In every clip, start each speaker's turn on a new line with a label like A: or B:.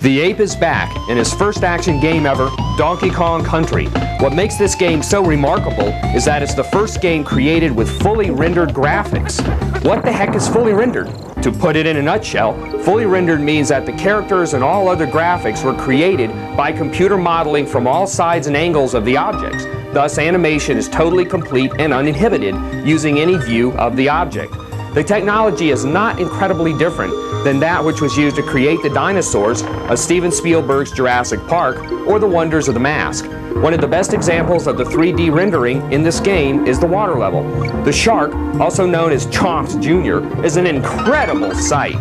A: The ape is back in his first action game ever, Donkey Kong Country. What makes this game so remarkable is that it's the first game created with fully rendered graphics. What the heck is fully rendered? To put it in a nutshell, fully rendered means that the characters and all other graphics were created by computer modeling from all sides and angles of the objects. Thus, animation is totally complete and uninhibited using any view of the object. The technology is not incredibly different than that which was used to create the dinosaurs of Steven Spielberg's Jurassic Park or The Wonders of the Mask. One of the best examples of the 3D rendering in this game is the water level. The shark, also known as Chomps Jr., is an incredible sight.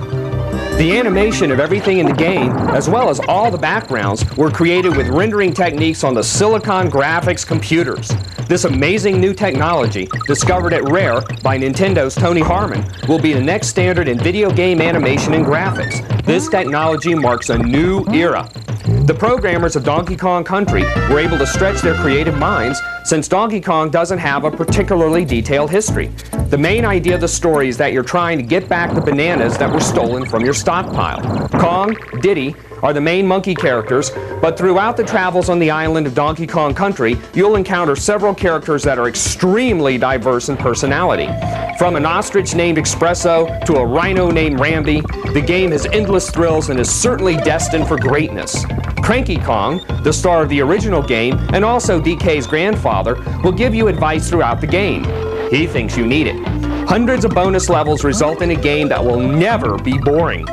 A: The animation of everything in the game, as well as all the backgrounds, were created with rendering techniques on the Silicon Graphics computers. This amazing new technology, discovered at Rare by Nintendo's Tony Harmon, will be the next standard in video game animation and graphics. This technology marks a new era. The programmers of Donkey Kong Country were able to stretch their creative minds since Donkey Kong doesn't have a particularly detailed history. The main idea of the story is that you're trying to get back the bananas that were stolen from your stockpile. Kong, Diddy are the main monkey characters, but throughout the travels on the island of Donkey Kong Country, you'll encounter several characters that are extremely diverse in personality. From an ostrich named Espresso to a rhino named Rambi, the game has endless thrills and is certainly destined for greatness. Cranky Kong, the star of the original game and also DK's grandfather, will give you advice throughout the game. He thinks you need it. Hundreds of bonus levels result in a game that will never be boring.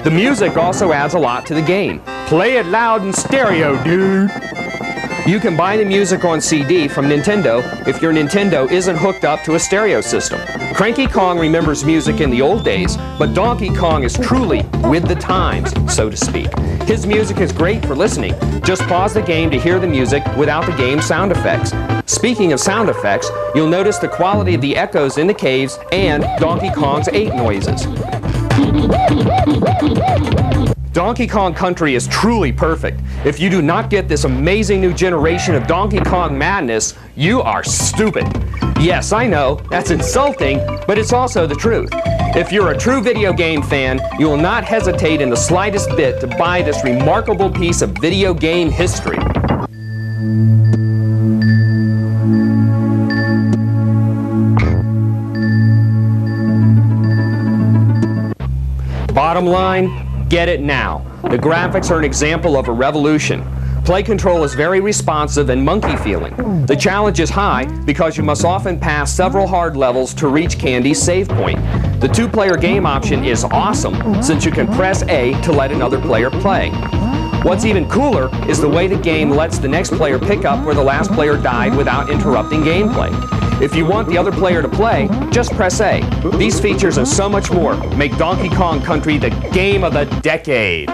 A: The music also adds a lot to the game. Play it loud in stereo, dude! You can buy the music on CD from Nintendo if your Nintendo isn't hooked up to a stereo system. Cranky Kong remembers music in the old days, but Donkey Kong is truly with the times, so to speak. His music is great for listening. Just pause the game to hear the music without the game's sound effects. Speaking of sound effects, you'll notice the quality of the echoes in the caves and Donkey Kong's ape noises. Donkey Kong Country is truly perfect. If you do not get this amazing new generation of Donkey Kong madness, you are stupid. Yes, I know, that's insulting, but it's also the truth. If you're a true video game fan, you will not hesitate in the slightest bit to buy this remarkable piece of video game history. Bottom line, get it now. The graphics are an example of a revolution. Play control is very responsive and monkey feeling. The challenge is high because you must often pass several hard levels to reach Candy's save point. The two-player game option is awesome since you can press A to let another player play. What's even cooler is the way the game lets the next player pick up where the last player died without interrupting gameplay. If you want the other player to play, just press A. These features and so much more make Donkey Kong Country the game of the decade.